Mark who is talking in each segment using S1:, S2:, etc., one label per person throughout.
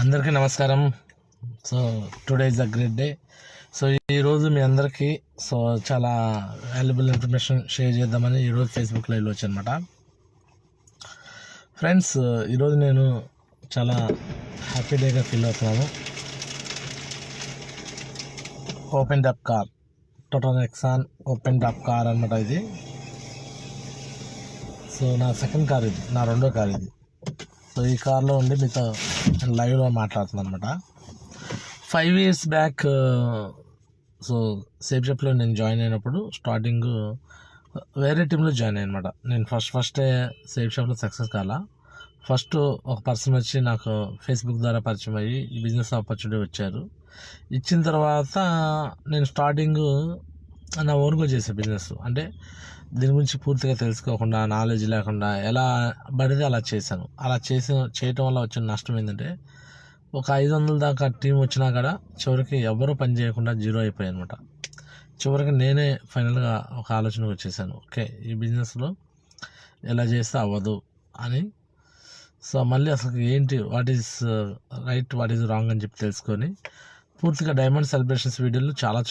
S1: అందరికీ నమస్కారం. So today is a great day. So ఈరోజు మీ అందరికీ చాలా వాల్యుబుల్ ఇన్ఫర్మేషన్ షేర్ చేద్దామని ఈరోజు ఫేస్బుక్ లైవ్లో వచ్చానమాట. ఫ్రెండ్స్, ఈరోజు నేను చాలా హ్యాపీ డేగా ఫీల్ అవుతున్నాను. Open top car, total Nexon open top car అనమాట ఇది. సో నా సెకండ్ కార్ ఇది, నా రెండో కార్ ఇది. సో ఈ కార్లో ఉండి మీతో లైవ్లో మాట్లాడుతున్నాను అనమాట. 5 years బ్యాక్ సో సేఫ్ షాప్లో నేను జాయిన్ అయినప్పుడు స్టార్టింగ్ వేరే టీంలో జాయిన్ అయ్యనమాట. నేను ఫస్టే సేఫ్ షాప్లో సక్సెస్ కాలా. ఫస్ట్ ఒక పర్సన్ వచ్చి నాకు ఫేస్బుక్ ద్వారా పరిచయం అయ్యి బిజినెస్ ఆపర్చునిటీ వచ్చారు. ఇచ్చిన తర్వాత నేను స్టార్టింగ్ నా ఓన్గా చేసే బిజినెస్, అంటే దీని గురించి పూర్తిగా తెలుసుకోకుండా, నాలెడ్జ్ లేకుండా ఎలా పడితే అలా చేశాను. అలా చేయటం వల్ల వచ్చిన నష్టం ఏంటంటే, ఒక 500 దాకా టీం వచ్చినా కూడా చివరికి ఎవరూ పని చేయకుండా జీరో అయిపోయాయి అనమాట. చివరికి నేనే ఫైనల్గా ఒక ఆలోచనకు వచ్చేసాను, ఓకే ఈ బిజినెస్లో ఎలా చేస్తే అవ్వదు అని. సో మళ్ళీ అసలు ఏంటి, what is right, what is wrong అని చెప్పి తెలుసుకొని పూర్తిగా డైమండ్ సెలబ్రేషన్స్ వీడియోలు చాలా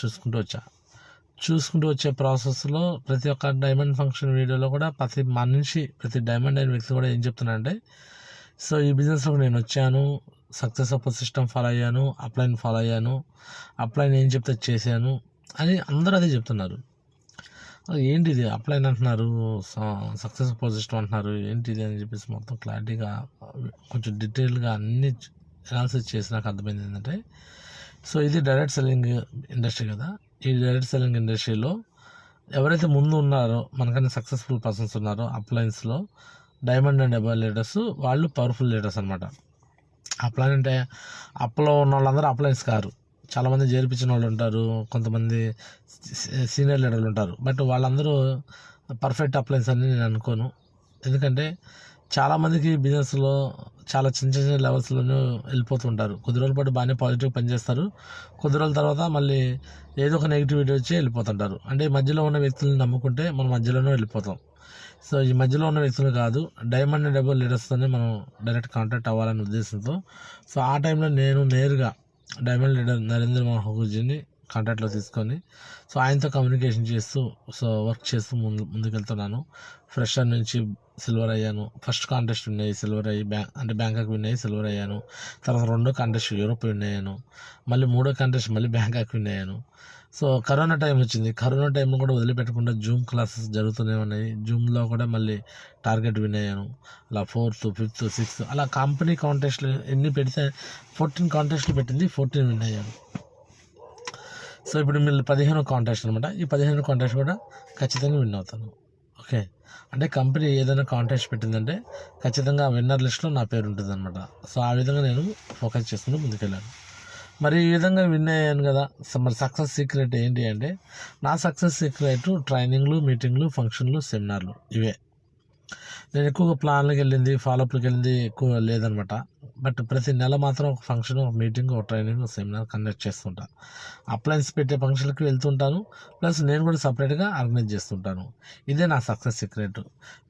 S1: చూసుకుంటూ వచ్చే ప్రాసెస్లో ప్రతి ఒక్క డైమండ్ ఫంక్షన్ వీడియోలో కూడా ప్రతి డైమండ్ అయిన వ్యక్తి కూడా ఏం చెప్తున్నానంటే, సో ఈ బిజినెస్లో నేను వచ్చాను, సక్సెస్ అప్ సిస్టమ్ ఫాలో అయ్యాను, అప్లైన్ ఫాలో అయ్యాను, అప్లైన్ ఏం చెప్తే చేశాను అని అందరూ అదే చెప్తున్నారు. ఏంటిది అప్లైన్ అంటున్నారు, సక్సెస్ అప్ సిస్టమ్ అంటున్నారు, ఏంటిది అని చెప్పేసి మొత్తం క్లారిటీగా కొంచెం డీటెయిల్గా అన్ని అనాలిసిస్ చేసి నాకు అర్థమైంది ఏంటంటే, సో ఇది డైరెక్ట్ సెల్లింగ్ ఇండస్ట్రీ కదా. ఈ డైరెక్ట్ సెల్లింగ్ ఇండస్ట్రీలో ఎవరైతే ముందు ఉన్నారో, మనకన్నా సక్సెస్ఫుల్ పర్సన్స్ ఉన్నారో అప్లయన్స్లో, డైమండ్ అండ్ అబవ్ లీడర్స్, వాళ్ళు పవర్ఫుల్ లీడర్స్ అనమాట. అప్లైన్ అంటే అప్లో ఉన్న వాళ్ళందరూ అప్లయన్స్ కారు. చాలామంది చేర్పించిన వాళ్ళు ఉంటారు, కొంతమంది సీనియర్ లీడర్లు ఉంటారు. బట్ వాళ్ళందరూ పర్ఫెక్ట్ అప్లయన్స్ అని నేను అనుకోను. ఎందుకంటే చాలామందికి బిజినెస్లో చాలా చిన్న లెవెల్స్లోనూ వెళ్ళిపోతుంటారు. కొద్ది రోజుల పాటు బాగానే పాజిటివ్ పనిచేస్తారు, కొద్ది రోజుల తర్వాత మళ్ళీ ఏదో ఒక నెగిటివిటీ వచ్చి వెళ్ళిపోతుంటారు. అంటే మధ్యలో ఉన్న వ్యక్తులను నమ్ముకుంటే మనం మధ్యలోనే వెళ్ళిపోతాం. సో ఈ మధ్యలో ఉన్న వ్యక్తులు కాదు, డైమండ్ అండ్ అబవ్ లీడర్స్తోనే మనం డైరెక్ట్ కాంటాక్ట్ అవ్వాలనే ఉద్దేశంతో, సో ఆ టైంలో నేను నేరుగా డైమండ్ లీడర్ నరేంద్ర మోహన్జీని కాంటాక్ట్లో తీసుకొని, సో ఆయనతో కమ్యూనికేషన్ చేస్తూ, సో వర్క్ చేస్తూ ముందుకెళ్తున్నాను. ఫ్రెషర్ నుంచి సిల్వర్ అయ్యాను. ఫస్ట్ కాంటెస్ట్ విన్ అయ్యి సిల్వర్ అయ్యి బ్యాంకాక్ విన్ అయ్యి సిల్వర్ అయ్యాను. తర్వాత రెండో కాంటెస్ట్ యూరోప్ విన్ అయ్యాను. మళ్ళీ మూడో కాంటెస్ట్ మళ్ళీ బ్యాంకాక్ విన్ అయ్యాను. సో కరోనా టైం వచ్చింది. కరోనా టైంలో కూడా వదిలిపెట్టకుండా జూమ్ క్లాసెస్ జరుగుతూనే ఉన్నాయి. జూమ్లో కూడా మళ్ళీ టార్గెట్ విన్ అయ్యాను. అలా 4th, 5th, 6th అలా కంపెనీ కాంటెస్ట్లు ఎన్ని పెడితే 14 కాంటెస్ట్లు పెట్టింది, 14 విన్ అయ్యాను. సో ఇప్పుడు మీరు 15 కాంటెస్ట్ అనమాట. ఈ 15 కాంటెస్ట్ కూడా ఖచ్చితంగా విన్ అవుతాను. ఓకే, అంటే కంపెనీ ఏదైనా కాంటెస్ట్ పెట్టిందంటే ఖచ్చితంగా విన్నర్ లిస్ట్లో నా పేరు ఉంటుంది అనమాట. సో ఆ విధంగా నేను ఫోకస్ చేసుకుంటూ ముందుకెళ్ళాను. మరి ఈ విధంగా విన్ అయ్యాను కదా. మరి సక్సెస్ సీక్రెట్ ఏంటి అంటే, నా సక్సెస్ సీక్రెట్ ట్రైనింగ్లు, మీటింగ్లు, ఫంక్షన్లు, సెమినార్లు, ఇవే. నేను ఎక్కువగా ప్లాన్లకు వెళ్ళింది, ఫాలోఅప్లకు వెళ్ళింది ఎక్కువ లేదనమాట. బట్ ప్రతి నెల మాత్రం ఒక ఫంక్షన్, ఒక మీటింగ్, ఒక ట్రైనింగ్, ఒక సెమినార్ కండక్ట్ చేస్తుంటాను. అప్లయన్స్ పెట్టే ఫంక్షన్లకు వెళ్తుంటాను, ప్లస్ నేను కూడా సపరేట్గా ఆర్గనైజ్ చేస్తుంటాను. ఇదే నా సక్సెస్ సీక్రెట్.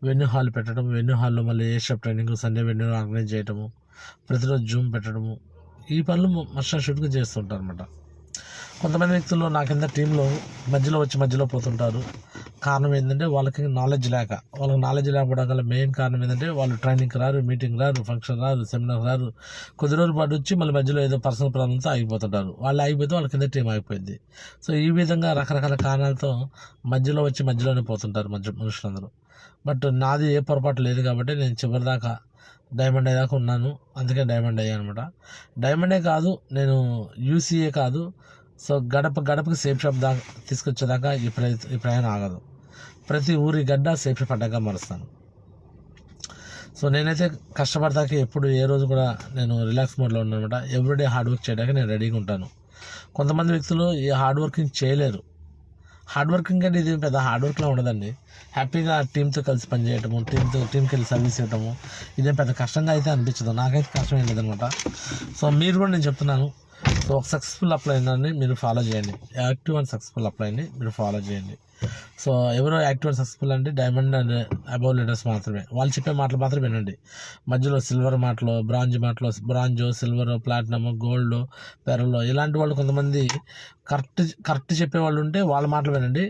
S1: వెన్యూ హాల్ పెట్టడం, వెన్యూ హాల్లో మళ్ళీ ఏషియప్ ట్రైనింగ్, సండే వెన్యూ ఆర్గనైజ్ చేయడము, ప్రతిరోజు జూమ్ పెట్టడము, ఈ పనులు మస్ట్ షూట్గా చేస్తుంటారు అనమాట. కొంతమంది వ్యక్తులు నా కింద టీంలో మధ్యలో పోతుంటారు. కారణం ఏంటంటే వాళ్ళకి నాలెడ్జ్ లేకపోవడం వల్ల మెయిన్ కారణం ఏంటంటే, వాళ్ళు ట్రైనింగ్కి రారు, మీటింగ్ రారు, ఫంక్షన్ రారు, సెమినార్ రారు. కొద్ది రోజుల పాటు వచ్చి మళ్ళీ మధ్యలో ఏదో పర్సనల్ ప్రాబ్లంతో ఆగిపోతుంటారు. వాళ్ళు ఆగిపోతే వాళ్ళ కింద టీం ఆగిపోయింది. సో ఈ విధంగా రకరకాల కారణాలతో మధ్యలోనే పోతుంటారు మనుషులందరూ. బట్ నాది ఏ పొరపాటు లేదు కాబట్టి నేను చివరిదాకా డైమండ్ అయ్యాక ఉన్నాను. అందుకే డైమండ్ అయ్యాను అనమాట. డైమండే కాదు, నేను యూసీఏ కాదు, సో గడపకి సేఫ్ షాప్ దాకా తీసుకొచ్చేదాకా ఈ ప్రయాణం ఆగదు. ప్రతి ఊరి గడ్డ సేఫ్ షాప్ అడ్డాగా మారుస్తాను. సో నేనైతే కష్టపడతాకి ఎప్పుడు ఏ రోజు కూడా నేను రిలాక్స్ మోడ్లో ఉన్నాను అనమాట. ఎవ్రీడే హార్డ్ వర్క్ చేయడానికి నేను రెడీగా ఉంటాను. కొంతమంది వ్యక్తులు ఈ హార్డ్ వర్కింగ్ చేయలేరు. హార్డ్ వర్కింగ్ అంటే ఇది పెద్ద హార్డ్ వర్క్లో ఉండదండి. హ్యాపీగా టీంతో కలిసి పనిచేయటము, టీంకి వెళ్ళి సర్వీస్ ఇవ్వటము, ఇదేం పెద్ద కష్టంగా అయితే అనిపించదు. నాకైతే కష్టం ఏం లేదనమాట. సో మీరు కూడా నేను చెప్తున్నాను, సో ఒక సక్సెస్ఫుల్ అప్లైనర్ని మీరు ఫాలో చేయండి. యాక్టివ్ అండ్ సక్సెస్ఫుల్ అప్లైన్ని మీరు ఫాలో చేయండి. సో ఎవరో యాక్టివ్ సక్సెస్ఫుల్ అంటే డైమండ్ అండ్ అబౌవ్ లీడర్స్ మాత్రమే. వాళ్ళు చెప్పే మాటలు మాత్రం వినండి. మధ్యలో సిల్వర్ మాటలు, bronze, silver, platinum, gold, pearl ఇలాంటి వాళ్ళు కొంతమంది కరెక్ట్ చెప్పేవాళ్ళు ఉంటే వాళ్ళ మాటలు వినండి.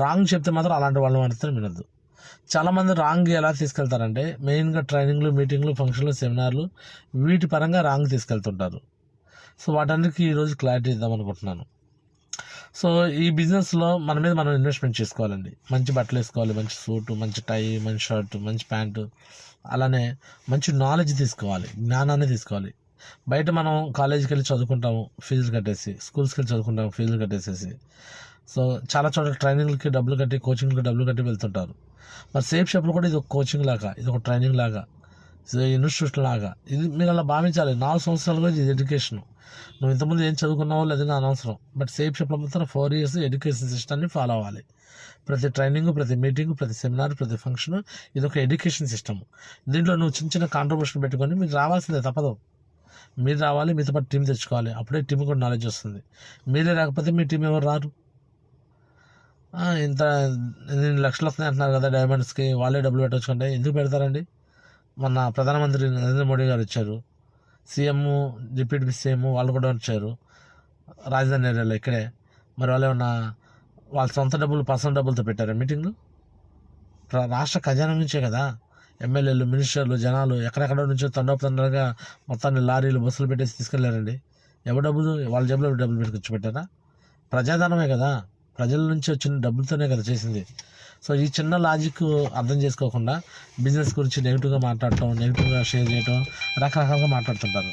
S1: రాంగ్ చెప్తే మాత్రం అలాంటి వాళ్ళ మాత్రం వినద్దు. చాలామంది రాంగ్ ఎలా తీసుకెళ్తారంటే మెయిన్గా ట్రైనింగ్లు, మీటింగ్లు, ఫంక్షన్లు, సెమినార్లు వీటి పరంగా రాంగ్ తీసుకెళ్తుంటారు. సో వాటన్నిటికీ ఈరోజు క్లారిటీ ఇద్దాం అనుకుంటున్నాను. సో ఈ బిజినెస్లో మన మీద మనం ఇన్వెస్ట్మెంట్ చేసుకోవాలండి. మంచి బట్టలు వేసుకోవాలి, మంచి సూటు, మంచి టై, మంచి షర్ట్, మంచి ప్యాంటు, అలానే మంచి నాలెడ్జ్ తీసుకోవాలి, జ్ఞానాన్ని తీసుకోవాలి. బయట మనం కాలేజీకి వెళ్ళి చదువుకుంటాము ఫీజులు కట్టేసి, స్కూల్స్కి వెళ్ళి చదువుకుంటాము ఫీజులు కట్టేసేసి. సో చాలా చోట్ల ట్రైనింగ్లకి డబ్బులు కట్టి, కోచింగ్కి డబ్బులు కట్టి వెళ్తుంటారు. మరి సేఫ్ షాప్లో కూడా ఇది ఒక కోచింగ్ లాగా, ఇది ఒక ట్రైనింగ్ లాగా, ఇన్స్టిట్యూషన్ లాగా. ఇది మీరు అలా భావించాలి. 4 సంవత్సరాలు కూడా ఇది ఎడ్యుకేషన్. నువ్వు ఇంతకుముందు ఏం చదువుకున్నావో లేదని అనవసరం. బట్ సేఫ్ షాప్లో మాత్రం 4 years ఎడ్యుకేషన్ సిస్టమ్ని ఫాలో అవ్వాలి. ప్రతి ట్రైనింగ్, ప్రతి మీటింగ్, ప్రతి సెమినార్, ప్రతి ఫంక్షన్ ఇది ఒక ఎడ్యుకేషన్ సిస్టమ్. దీంట్లో నువ్వు చిన్న చిన్న కాంట్రిబ్యూషన్ పెట్టుకొని మీరు రావాల్సిందే, తప్పదు. మీరు రావాలి, మీతో పాటు టీం తెచ్చుకోవాలి. అప్పుడే టీం కూడా నాలెడ్జ్ వస్తుంది. మీరే రాకపోతే మీ టీం ఎవరు రారు. ఇంత 8 లక్షలు వస్తున్నాయి అంటున్నారు కదా డైమండ్స్కి, వాళ్ళే డబ్బులు పెట్టొచ్చుకుంటే ఎందుకు పెడతారండి? మొన్న ప్రధానమంత్రి నరేంద్ర మోడీ గారు వచ్చారు, సీఎం, డిప్యూటీ సీఎం వాళ్ళు కూడా వచ్చారు రాజధాని ఏరియాలో ఇక్కడే. మరి వాళ్ళు ఏమన్నా వాళ్ళ సొంత డబ్బులు, పర్సనల్ డబ్బులతో పెట్టారా మీటింగ్లు? రాష్ట్ర ఖజానా నుంచే కదా. ఎమ్మెల్యేలు, మినిస్టర్లు, జనాలు ఎక్కడెక్కడ నుంచో తండోపతండాలుగా మొత్తాన్ని లారీలు, బస్సులు పెట్టేసి తీసుకెళ్లారండి. ఎవరు డబ్బులు? వాళ్ళ జబ్బులో డబ్బులు పెట్టుకొచ్చి పెట్టారా? ప్రజాధనమే కదా, ప్రజల నుంచి వచ్చిన డబ్బులతోనే కదా చేసింది. సో ఈ చిన్న లాజిక్ అర్థం చేసుకోకుండా బిజినెస్ గురించి నెగిటివ్గా మాట్లాడటం, నెగిటివ్గా షేర్ చేయటం, రకరకాలుగా మాట్లాడుతుంటారు.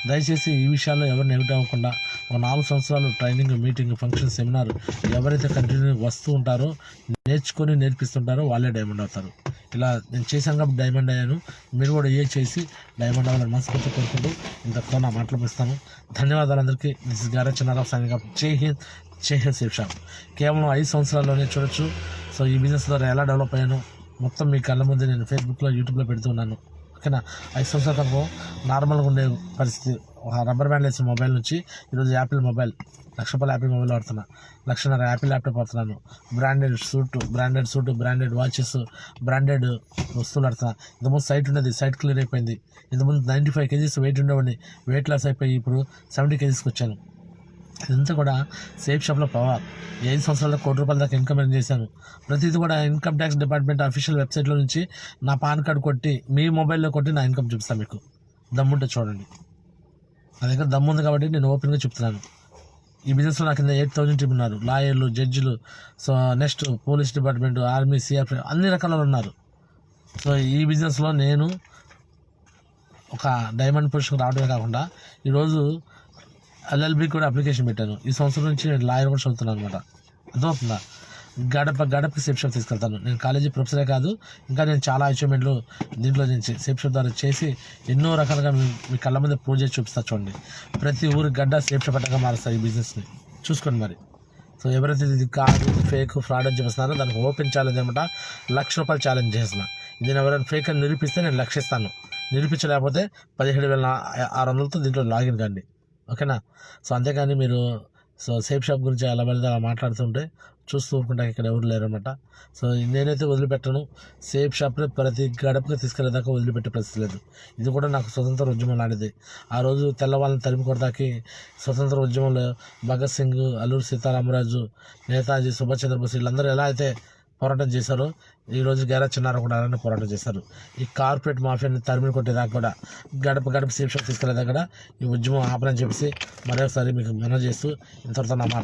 S1: దయచేసి ఈ విషయాల్లో ఎవరు నెగిటివ్ అవ్వకుండా ఒక 4 సంవత్సరాలు ట్రైనింగ్, మీటింగ్, ఫంక్షన్, సెమినార్ ఎవరైతే కంటిన్యూ వస్తూ ఉంటారో, నేర్పిస్తుంటారో వాళ్ళే డైమండ్ అవుతారు. ఇలా నేను చేశాను కాబట్టి డైమండ్ అయ్యాను. మీరు కూడా చేసి డైమండ్ అవ్వాలని మనస్ఫూర్తి కోరుకుంటూ ఇంతతో నా మాటలు పిస్తాను. ధన్యవాదాలు అందరికీ. This is Gare Chinnarao signing off. Jai Hind, జై హింద్ సేఫ్ షాప్. కేవలం 5 సంవత్సరాల్లోనే చూడొచ్చు. సో ఈ బిజినెస్ ద్వారా ఎలా డెవలప్ అయ్యాను మొత్తం మీ కళ్ళ ముందు నేను ఫేస్బుక్లో, యూట్యూబ్లో పెడుతున్నాను. ఓకేనా? 5 సంవత్సరాల క్రితం నార్మల్గా ఉండే పరిస్థితి. ఒక రబ్బర్ బ్యాండ్ వేసిన మొబైల్ నుంచి ఈరోజు యాపిల్ మొబైల్, ₹1,00,000 యాపిల్ మొబైల్ వాడుతున్నా, ₹1,00,000 యాపిల్ ల్యాప్టాప్ వాడుతున్నాను. Branded suit, branded watches, branded వస్తువులు వాడుతున్నా. ఇంతకుముందు సైట్ ఉండేది, సైట్ క్లియర్ అయిపోయింది. ఇంతకుముందు 95 kgs వెయిట్ ఉండేవాడిని, వెయిట్ లాస్ అయిపోయి ఇప్పుడు 70 kgsకి వచ్చాను. ఇదంతా కూడా సేఫ్ షాప్లో పవర్. 5 సంవత్సరాల్లో ₹1,00,00,000 దాకా ఇన్కమ్ ఎర్న్ చేశాను. ప్రతిదీ కూడా ఇన్కమ్ ట్యాక్స్ డిపార్ట్మెంట్ అఫీషియల్ వెబ్సైట్లో నుంచి నా పాన్ కార్డు కొట్టి, మీ మొబైల్లో కొట్టి నా ఇన్కమ్ చూపిస్తాను. మీకు దమ్ముంటే చూడండి. నా దగ్గర దమ్ము ఉంది కాబట్టి నేను ఓపెన్గా చెప్తున్నాను. ఈ బిజినెస్లో నాకు కింద 8,000 టీం ఉన్నారు. లాయర్లు, జడ్జిలు, so next police department, army, CRP అన్ని రకాల ఉన్నారు. సో ఈ బిజినెస్లో నేను ఒక డైమండ్ పొజిషన్కి రావడమే కాకుండా ఈరోజు LLB కూడా అప్లికేషన్ పెట్టాను. ఈ సంవత్సరం నుంచి నేను లాయర్ కూడా చదువుతున్నాను అనమాట. అర్థమవుతుందా? గడపకి సేఫ్ షాప్ తీసుకెళ్తాను. నేను కాలేజీ ప్రొఫెసరే కాదు, ఇంకా నేను చాలా అచీవ్మెంట్లు దీంట్లో నేను సేఫ్ షాప్ ద్వారా చేసి ఎన్నో రకాలుగా మీ కళ్ళ మీద ప్రూవ్ చేసి చూపిస్తా. చూడండి, ప్రతి ఊరి గడ్డ సేఫ్ షాప్ అట్టగా మారుస్తారు ఈ బిజినెస్ని. చూసుకోండి మరి. సో ఎవరైతే ఇది కాదు, ఫేక్, ఫ్రాడ్ అని చూపిస్తున్నారో దానికి ఓపెన్ ఛాలెంజ్ అనమాట. ₹1,00,000 ఛాలెంజ్ చేస్తున్నా. ఇది ఎవరైనా ఫేక్ అని నిరూపిస్తే నేను లక్షిస్తాను. నిరూపించలేకపోతే 17,600తో దీంట్లో లాగిన్ కండి. ఓకేనా? సో అంతేకాని మీరు సేఫ్ షాప్ గురించి అలా పడితే అలా మాట్లాడుతుంటే చూస్తూ ఊరుకుంటాక ఇక్కడ ఎవరు లేరన్నమాట. సో నేనైతే వదిలిపెట్టను. సేఫ్ షాప్ని ప్రతి గడపకి తీసుకెళ్ళేదాకా వదిలిపెట్టే పరిస్థితి లేదు. ఇది కూడా నాకు స్వతంత్ర ఉద్యమం లాంటిది. ఆ రోజు తెల్లవాళ్ళని తరిమి కొడతాకి స్వతంత్ర ఉద్యమంలో భగత్ సింగ్, అల్లూరి సీతారామరాజు, నేతాజీ, సుభాష్ చంద్రబోస్ వీళ్ళందరూ ఎలా అయితే పోరాటం చేశారో ఈరోజు గారె చిన్నారావు కూడా అలానే పోరాటం చేశారు. ఈ కార్పొరేట్ మాఫియాని తరిమి కొట్టేదాకా కూడా, గడప సేఫ్ షాప్ తీసుకెళ్ళేదాకా కూడా ఈ ఉద్యమం ఆపనని చెప్పేసి మరోసారి మీకు మనవి చేస్తూ ఇంతవరకు నా మాట